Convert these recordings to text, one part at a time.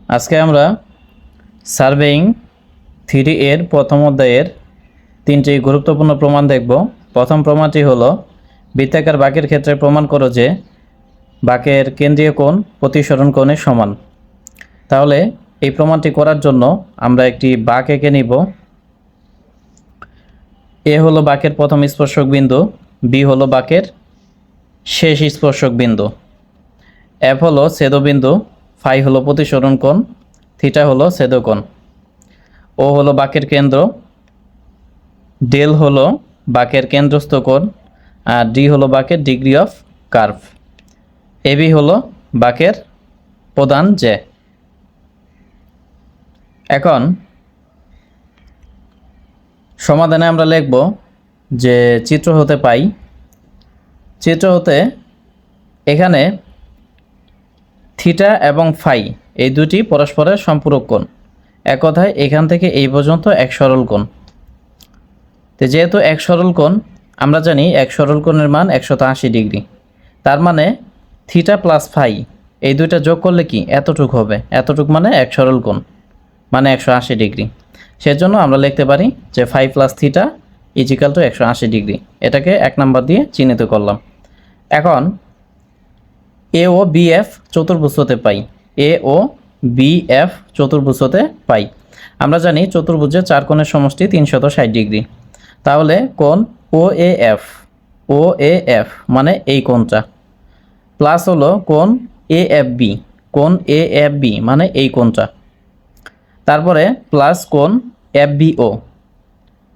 আজকে আমরা সার্ভেইং 3 এর প্রথম অধ্যায়ের 3টি গুরুত্বপূর্ণ প্রমাণ দেখব। প্রথম প্রমাণটি হলো বৃত্তাকার বাঁকের ক্ষেত্রে প্রমাণ করো যে বাঁকের কেন্দ্রীয় কোণ প্রতিসরণ কোণের সমান। তাহলে এই প্রমাণটি করার জন্য আমরা একটি বাঁক এঁকে নিব। এ হলো বাঁকের প্রথম স্পর্শক বিন্দু, বি হলো বাঁকের শেষ স্পর্শক বিন্দু, এফ হলো ছেদবিন্দু, ফাই হলো প্রতিসরণ কোণ, থিটা হলো ছেদকোণ, ও হলো বাঁকের কেন্দ্র, ডেল হলো বাঁকের কেন্দ্রস্থ কোণ, আর ডি হলো বাঁকের ডিগ্রি অফ কার্ভ, এবি হলো বাঁকের প্রধান জ্যা। এখন সমাধানে আমরা লিখব যে চিত্র হতে পাই, চিত্র হতে এখানে থিটা এবং ফাই এই দুটি পরস্পরের সম্পূরক কোণ। এক কথায় এখান থেকে এই পর্যন্ত এক সরল কোণ। তো যেহেতু এক সরল কোণ, আমরা জানি এক সরল কোণের মান 180 ডিগ্রি। তার মানে থিটা প্লাস ফাই এই দুইটা যোগ করলে কি এতটুক হবে, এতটুক মানে এক সরল কোণ মানে 180 ডিগ্রি। সেজন্য আমরা লিখতে পারি যে phi plus theta equal to 180 degree. এটাকে 1 নাম্বার দিয়ে চিহ্নিত করলাম। এখন এ ও বি এফ চতুর্ভুজ হতে পাই, এ ও বি এফ চতুর্ভুজ হতে পাই। আমরা জানি চতুর্ভুজের 4 কোণের সমষ্টি 360 ডিগ্রি। তাহলে কোণ ও A F, O A F মানে এই কোণটা, প্লাস হলো কোণ এ এফ বি, কোণ এ এফ বি মানে এই কোণটা, তারপরে প্লাস কোণ এফ বি ও,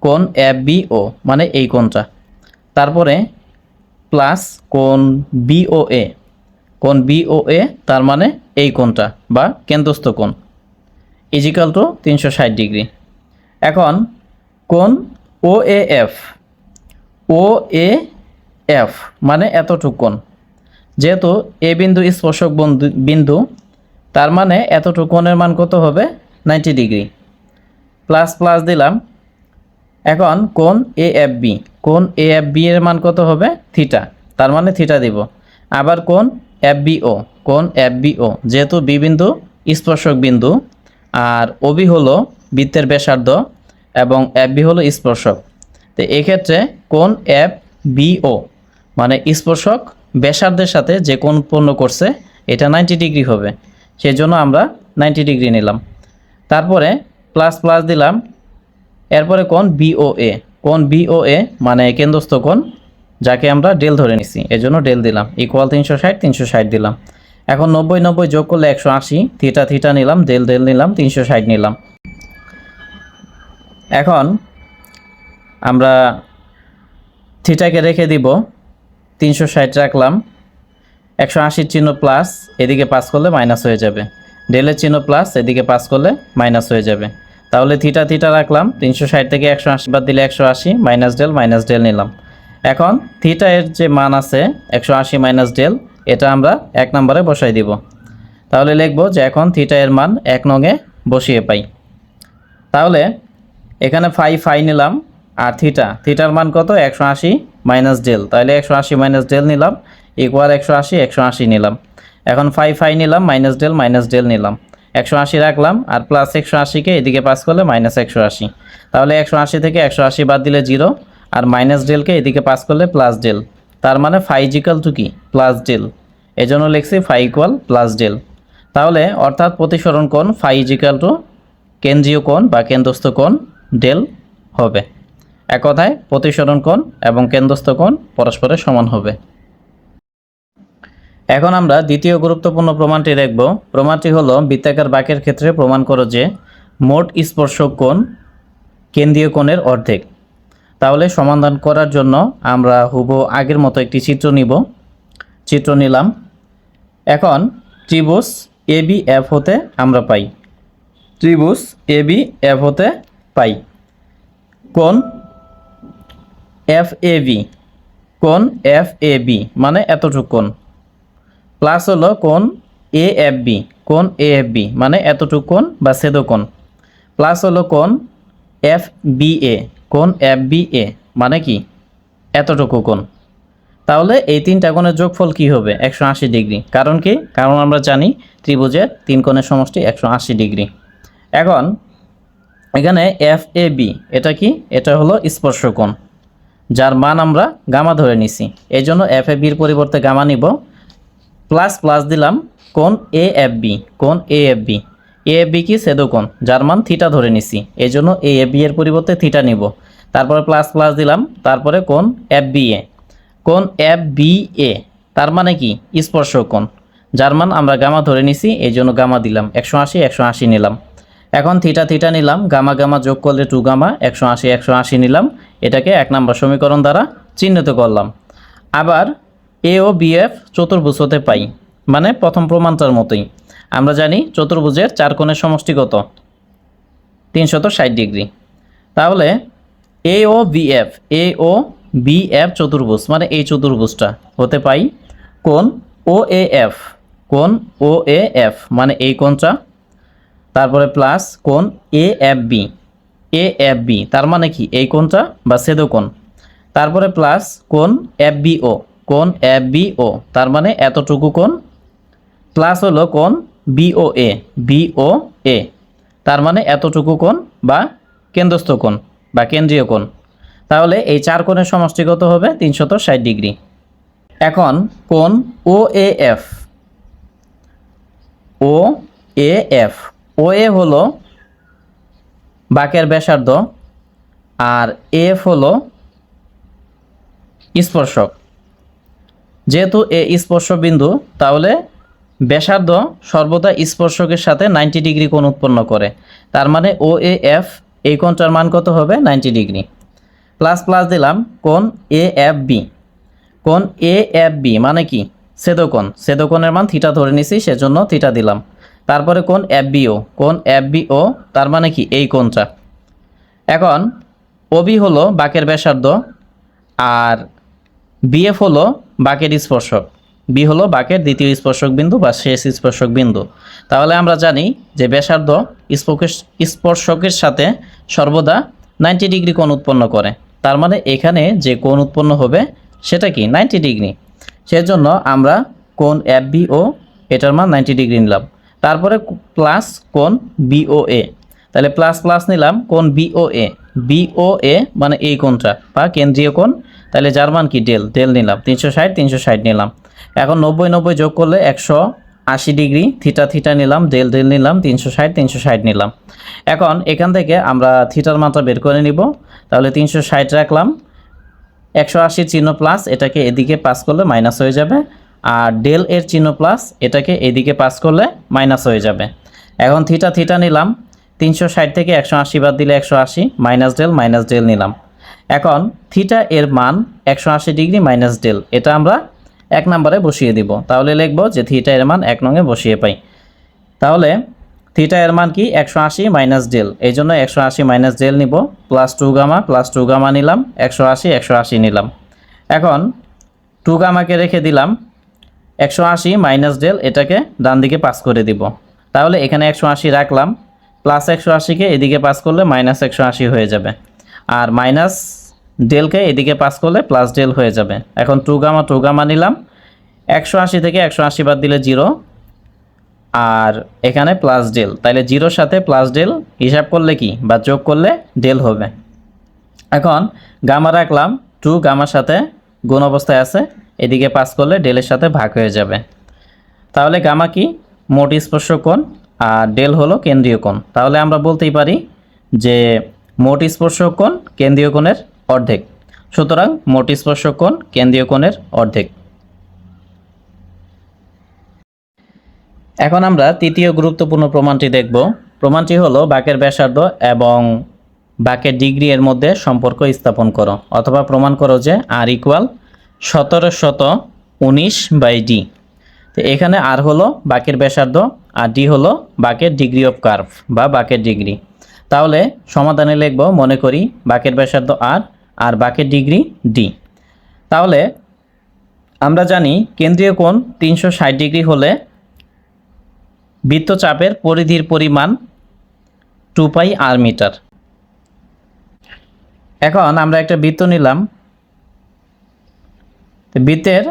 কোণ এফ বি ও মানে এই কোণটা, তারপরে প্লাস কোণ বি ও এ, কোণ বি ও এ তার মানে এই কোণটা বা কেন্দ্রস্থ কোণ ইজিক্যাল টু 360 ডিগ্রি। এখন কোণ ও A F, O A F মানে এতটুক কোণ। যেহেতু এ বিন্দু স্পর্শক বিন্দু, তার মানে এতটুক কোণের মান কত হবে 90 ডিগ্রি। প্লাস প্লাস দিলাম। এখন কোণ এ এফ বি, কোণ এ এফ বি এর মান কত হবে থিটা, তার মানে থিটা দিব। আবার কোণ এফ বি ও, কোণ এফ বি ও যেহেতু বি বিন্দু স্পর্শক বিন্দু আর ওবি হলো বৃত্তের ব্যাসার্ধ এবং এফ বি হলো স্পর্শক, তো এক্ষেত্রে কোণ এফ বি ও মানে স্পর্শক ব্যাসার্ধের সাথে যে কোণ উৎপন্ন করছে এটা 90 ডিগ্রি হবে, সেই জন্য আমরা 90 ডিগ্রি নিলাম। তারপরে প্লাস প্লাস দিলাম। এরপরে কোণ বিও এ, কোণ বিও এ মানে কেন্দ্রস্থ কোণ যাকে আমরা ডেল ধরে নিছি, এজন্য ডেল দিলাম, ইকুয়াল 360 দিলাম। এখন 90 90 যোগ করলে 180, থিটা থিটা নিলাম, ডেল ডেল নিলাম, 360 নিলাম। এখন আমরা থিটাকে রেখে দিব, 360 রাখলাম, 180 চিহ্ন প্লাস এদিকে পাস করলে মাইনাস হয়ে যাবে, ডেলের চিহ্ন প্লাস এদিকে পাস করলে মাইনাস হয়ে যাবে। তাহলে থিটা থিটা রাখলাম, 360 থেকে 180 বাদ দিলে 180, মাইনাস ডেল নিলাম। এখন থিটা এর যে মান আছে 180 মাইনাস ডেল, এটা আমরা 1 নম্বরে বসাই দিব। তাহলে লিখব যে এখন থিটা এর মান 1 নঙে বসিয়ে পাই। তাহলে এখানে ফাই ফাই নিলাম আর থিটার মান কত 180 মাইনাস ডেল, তাহলে 180 মাইনাস ডেল নিলাম, ইকুয়াল 180 নিলাম। এখন ফাই ফাই নিলাম, মাইনাস ডেল নিলাম, 180 রাখলাম আর প্লাস 180কে এদিকে পাস করলে মাইনাস 180। তাহলে 180 থেকে 180 বাদ দিলে 0 আর মাইনাস ডেলকে এদিকে পাস করলে প্লাস ডেল, তার মানে ফাই ইকুয়াল টু কি প্লাস ডেল, এজন্য লিখছি ফাই ইকুয়াল প্লাস ডেল। তাহলে অর্থাৎ প্রতিসরণ কোণ ফাই ইকুয়াল টু কেন্দ্রীয় কোণ বা কেন্দ্রস্থ কোণ ডেল হবে। এক কথায় প্রতিসরণ কোণ এবং কেন্দ্রস্থ কোণ পরস্পরের সমান হবে। এখন আমরা দ্বিতীয় গুরুত্বপূর্ণ প্রমাণটি দেখব। প্রমাণটি হলো বৃত্তাকার বাঁকের ক্ষেত্রে প্রমাণ করো যে মোট স্পর্শক কোণ কেন্দ্রীয় কোণের অর্ধেক। তাহলে সমাধান করার জন্য আমরা হুবহু আগের মতো একটি চিত্র নিব, চিত্র নিলাম। এখন ত্রিভুজ এ বি এফ হতে আমরা পাই, ত্রিভুজ এ বি এফ হতে পাই কোণ এফ এ বি, কোণ এফ এ বি মানে এতটুক কোণ, প্লাস হলো কোণ এ এফ বি, কোণ এ এফ বি মানে এতটুক কোণ বা ছেদকোণ, প্লাস হলো কোণ এফ বি এ, কোণ এফ বি এ মানে কি এতটুকু কোণ, তাহলে এই তিনটা কোণের যোগফল কি হবে? 180 ডিগ্রি। কারণ কি? কারণ আমরা জানি ত্রিভুজের তিন কোণের সমষ্টি 180 ডিগ্রি। এখন এখানে এফ এ বি এটা কি? এটা হলো স্পর্শকোণ, যার মান আমরা গামা ধরে নিছি। এই জন্য এফ এ বির পরিবর্তে গামা নিব, প্লাস প্লাস দিলাম কোণ এ এফ বি, কোণ A F B. A F B কি? ছেদকোণ, যার মান থিটা ধরে নিছি। এই জন্য এ এফ বি এর পরিবর্তে থিটা নিব, তারপরে প্লাস প্লাস দিলাম, তারপরে কোণ এফ বি এ, কোণ এফ বি এ তার মানে কি? স্পর্শকোণ, যার মান আমরা গামা ধরে নিছি। এই জন্য গামা দিলাম 180 180 নিলাম। এখন থিটা থিটা নিলাম, গামা গামা যোগ করলে 2 গামা, 180 180 নিলাম। এটাকে 1 নম্বর সমীকরণ দ্বারা চিহ্নিত করলাম। আবার এ ও বি এফ চতুর্ভুজ হতে পাই, মানে প্রথম প্রমাণটার মতোই। আমরা জানি চতুর্ভুজের চার কোণের সমষ্টি কত? 360 ডিগ্রি। তাহলে এ ও বি এফ, এ ও বি এফ চতুর্ভুজ মানে এই চতুর্ভুজটা হতে পাই কোণ ও এ এফ, কোণ ও এ এফ মানে এই কোণটা, তারপরে প্লাস কোণ A F B, A F B তার মানে কি? এই কোণটা বা ছেদকোণ, তারপরে প্লাস কোণ এফ বি ও, কোণ এফ বি ও তার মানে এতটুকু কোণ, প্লাস হলো কোণ বি ও এ, বি ও এ তার মানে এতটুকু কোণ বা কেন্দ্রস্থ কোণ বা কেন্দ্রীয় কোণ। তাহলে এই চার কোণের সমষ্টি কত হবে? 360 ডিগ্রি। এখন কোণ ও A F, O A F, ও এ হলো বাঁকের ব্যাসার্ধ, আর এফ হলো স্পর্শক। যেহেতু এ স্পর্শ বিন্দু, তাহলে ব্যাসার্ধ সর্বদা স্পর্শকের সাথে 90 ডিগ্রি কোণ উৎপন্ন করে। তার মানে ও এ এফ এই কোণটার মান কত হবে? 90 ডিগ্রি। প্লাস প্লাস দিলাম কোণ এ এফ বি, কোণ এ এফ বি মানে কি? ছেদকোণ, ছেদকোণের মান থিটা ধরে নিছি, সেজন্য থিটা দিলাম। তারপরে কোণ এফ বি ও, কোণ এফ বি ও তার মানে কি? এই কোণটা। এখন ওবি হলো বাঁকের ব্যাসার্ধ, আর বিএফ হলো বাঁকের স্পর্শক, বি হলো বাঁকের দ্বিতীয় স্পর্শক বিন্দু বা শেষ স্পর্শক বিন্দু। তাহলে আমরা জানি যে ব্যাসার্ধ স্পর্শকের সাথে সর্বদা 90 ডিগ্রি কোণ উৎপন্ন করে। তার মানে এখানে যে কোণ উৎপন্ন হবে সেটা কি? 90 ডিগ্রি। সেজন্য আমরা কোণ এফ বি ও এটার মান 90 ডিগ্রি নিলাম। তারপরে প্লাস কোণ বিও এ, তাহলে প্লাস প্লাস নিলাম কোণ বিও এ, বিও এ মানে এই কোণটা বা কেন্দ্রীয় কোণ। তাহলে যার মান কি? ডেল, ডেল নিলাম 360 360 নিলাম। এখন 90 90 যোগ করলে 180 ডিগ্রি, থিটা থিটা নিলাম, ডেল ডেল নিলাম, 360 360 নিলাম। এখন এখান থেকে আমরা থিটার মাত্রা বের করে নিব। তাহলে 360 রাখলাম, 180 চিহ্ন প্লাস, এটাকে এদিকে পাস করলে মাইনাস হয়ে যাবে, আর ডেল এর চিহ্ন প্লাস, এটাকে এদিকে পাস করলে মাইনাস হয়ে যাবে। এখন থিটা থিটা নিলাম, 360 থেকে 180 বাদ দিলে 180, মাইনাস ডেল নিলাম। এখন থিটা এর মান 180 ডিগ্রি মাইনাস ডেল, এটা আমরা 1 নম্বরে বসিয়ে দিব। তাহলে লিখব যে থিটা এর মান 1 নঙে বসিয়ে পাই। তাহলে থিটা এর মান কি? 180 মাইনাস ডেল, এই জন্য 180 মাইনাস ডেল নিব, প্লাস 2 গামা নিলাম, 180 180 নিলাম। এখন 2 গামাকে রেখে দিলাম, 180 মাইনাস ডেল এটাকে ডান দিকে পাস করে দিব। তাহলে এখানে 180 রাখলাম, প্লাস 180কে এদিকে পাস করলে মাইনাস 180 হয়ে যাবে, আর মাইনাস ডেলকে এদিকে পাস করলে প্লাস ডেল হয়ে যাবে। এখন 2 গামা নিলাম, 180 থেকে 180 বাদ দিলে 0, আর এখানে প্লাস ডেল, তাহলে জিরোর সাথে প্লাস ডেল হিসাব করলে কি বা যোগ করলে ডেল হবে। এখন গামা রাখলাম, 2 গামার সাথে গুণ অবস্থায় আছে, এদিকে পাস করলে ডেলের সাথে ভাগ হয়ে যাবে। তাহলে গামা কি? মোট স্পর্শক কোণ, আর ডেল হলো কেন্দ্রীয় কোণ। তাহলে আমরা বলতেই পারি যে মোট স্পর্শক কোণ কেন্দ্রীয় কোণের অর্ধেক। সুতরাং মোট স্পর্শক কোণ কেন্দ্রীয় কোণের অর্ধেক। এখন আমরা তৃতীয় গুরুত্বপূর্ণ প্রমাণটি দেখব। প্রমাণটি হলো বাঁকের ব্যাসার্ধ এবং বাঁকের ডিগ্রি এর মধ্যে সম্পর্ক স্থাপন করো, অথবা প্রমাণ করো যে আর ইকুয়াল 1719/d। তো এখানে আর হলো বাঁকের ব্যাসার্ধ, আর ডি হলো বাঁকের ডিগ্রি অফ কার্ভ বা বাঁকের ডিগ্রি। তাহলে সমাধানে লিখব, মনে করি বাঁকের ব্যাসার্ধ আর বাঁকের ডিগ্রি ডি। তাহলে আমরা জানি কেন্দ্রীয় কোণ 360 ডিগ্রি হলে বৃত্তচাপের পরিধির পরিমাণ 2π r মিটার। এখন আমরা একটা বৃত্ত নিলাম, তো বৃত্তের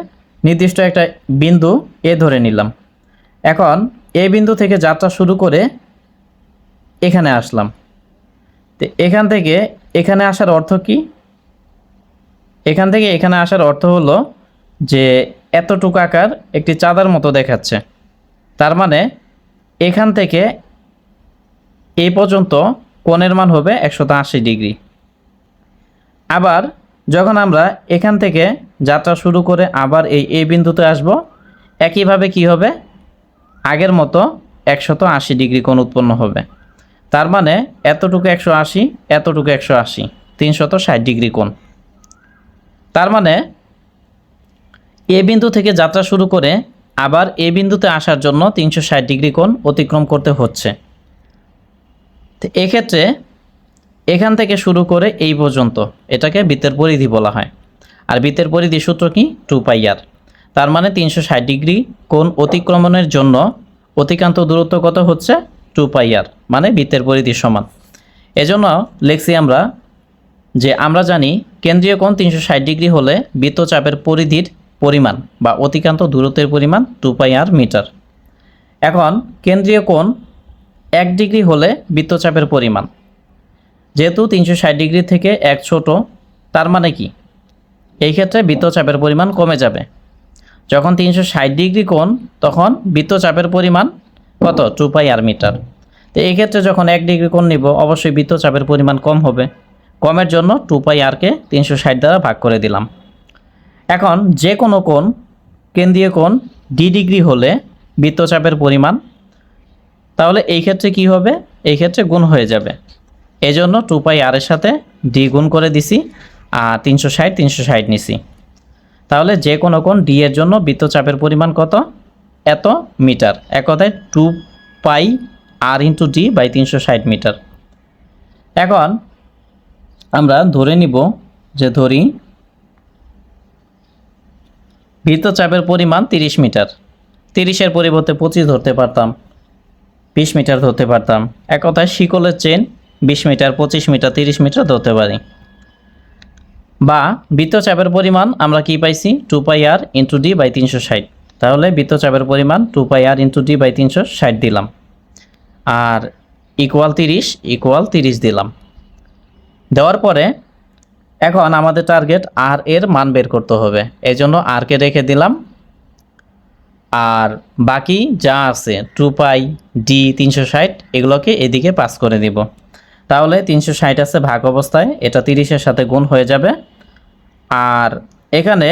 নির্দিষ্ট একটা বিন্দু এ ধরে নিলাম। এখন এই বিন্দু থেকে যাত্রা শুরু করে এখানে আসলাম। তো এখান থেকে এখানে আসার অর্থ কি? এখান থেকে এখানে আসার অর্থ হলো যে এতটুকু আকার একটি চাঁদার মতো দেখাচ্ছে। তার মানে এখান থেকে এই পর্যন্ত কোণের মান হবে 180 ডিগ্রি। আবার যখন আমরা এখান থেকে যাত্রা শুরু করে আবার এই বিন্দুতে আসব, একইভাবে কি হবে? আগের মতো 180 ডিগ্রি কোণ উৎপন্ন হবে। তার মানে এতটুকু 180, এতটুকু 180, 360 ডিগ্রি কোণ। তার মানে এ বিন্দু থেকে যাত্রা শুরু করে আবার এ বিন্দুতে আসার জন্য 360 ডিগ্রি কোণ অতিক্রম করতে হচ্ছে। তো এক্ষেত্রে এখান থেকে শুরু করে এই পর্যন্ত এটাকে বৃত্তের পরিধি বলা হয়। আর বৃত্তের পরিধি সূত্র কি? 2πr। তার মানে 360 ডিগ্রি কোণ অতিক্রমণের জন্য অতিক্রান্ত দূরত্ব কত হচ্ছে? 2πr, মানে বৃত্তের পরিধি সমান। এজন্য লিখছি আমরা যে আমরা জানি কেন্দ্রীয় কোণ 360 ডিগ্রি হলে বৃত্তচাপের পরিধির পরিমাণ বা অতিক্রান্ত দূরত্বের পরিমাণ 2πr মিটার। এখন কেন্দ্রীয় কোণ 1 ডিগ্রি হলে বৃত্তচাপের পরিমাণ, যেহেতু 360 ডিগ্রি থেকে 1 ছোট, তার মানে কি? এই ক্ষেত্রে বৃত্তচাপের পরিমাণ কমে যাবে। যখন 360 ডিগ্রি কোণ তখন বৃত্তচাপের পরিমাণ কত? 2πr metre. তো এই ক্ষেত্রে যখন 1 ডিগ্রি কোণ নিব অবশ্যই বৃত্তচাপের পরিমাণ কম হবে। কমের জন্য 2πrকে 360 দ্বারা ভাগ করে দিলাম। এখন যে কোনো কোণ কেন্দ্রীয় কোণ d ডিগ্রি হলে বৃত্তচাপের পরিমাণ, তাহলে এই ক্ষেত্রে কি হবে? এই ক্ষেত্রে গুণ হয়ে যাবে। এজন্য 2πr এর সাথে d গুণ করে দিছি আর 360 নিছি। তাহলে যে কোনো কোণ d এর জন্য বৃত্তচাপের পরিমাণ কত? এত মিটার। এক কথায় 2πr × d / 360 মিটার। এখন আমরা ধরে নিব যে ধরি বৃত্তচাপের পরিমাণ 30 মিটার। 30-এর পরিবর্তে 25 ধরতে পারতাম, 20 মিটার ধরতে পারতাম। এক কথায় শিকলের চেন 20 মিটার, 25 মিটার, 30 মিটার ধরতে পারি। বা বৃত্তচাপের পরিমাণ আমরা কি পাইছি? 2πr × d / 360। তাহলে বৃত্তচাপের পরিমাণ 2πr × d / 360 দিলাম আর ইকুয়াল 30 দিলাম। দেওয়ার পরে এখন আমাদের টার্গেট আর এর মান বের করতে হবে। এই জন্য আরকে রেখে দিলাম আর বাকি যা আছে 2π, d, 360 এগুলোকে এদিকে পাস করে দিব। তাহলে 360 আছে ভাগ অবস্থায়, এটা 30-এর সাথে গুণ হয়ে যাবে। আর এখানে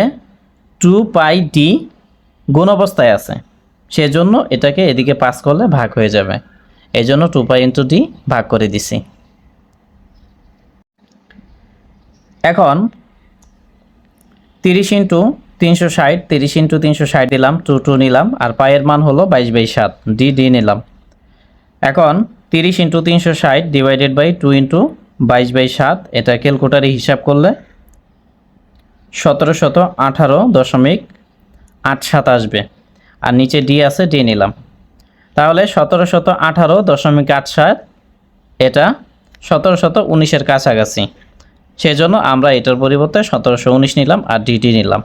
2πd গুণ অবস্থায় আছে, সেজন্য এটাকে এদিকে পাস করলে ভাগ হয়ে যাবে। এই জন্য 2π × d ভাগ করে দিছি। এখন 30 × 360 দিলাম, 2 নিলাম আর পায়ের মান হলো 22/7, d নিলাম। এখন 30 × 360 ডিভাইডেড বাই 2 × 22/7, এটা ক্যালকুলেটরে হিসাব করলে 1718.87 আসবে। আর নিচে d আছে, d নিলাম। তাহলে 1718.87, এটা 1719-এর কাছাকাছি। সেজন্য আমরা এটার পরিবর্তে 1719 নিলাম আর d নিলাম।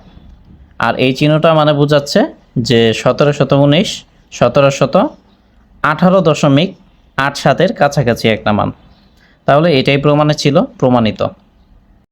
আর এই চিহ্নটা মানে বোঝাচ্ছে যে 1719 1718.87-এর কাছাকাছি একটা মান। তাহলে এটাই প্রমাণে ছিল, প্রমাণিত।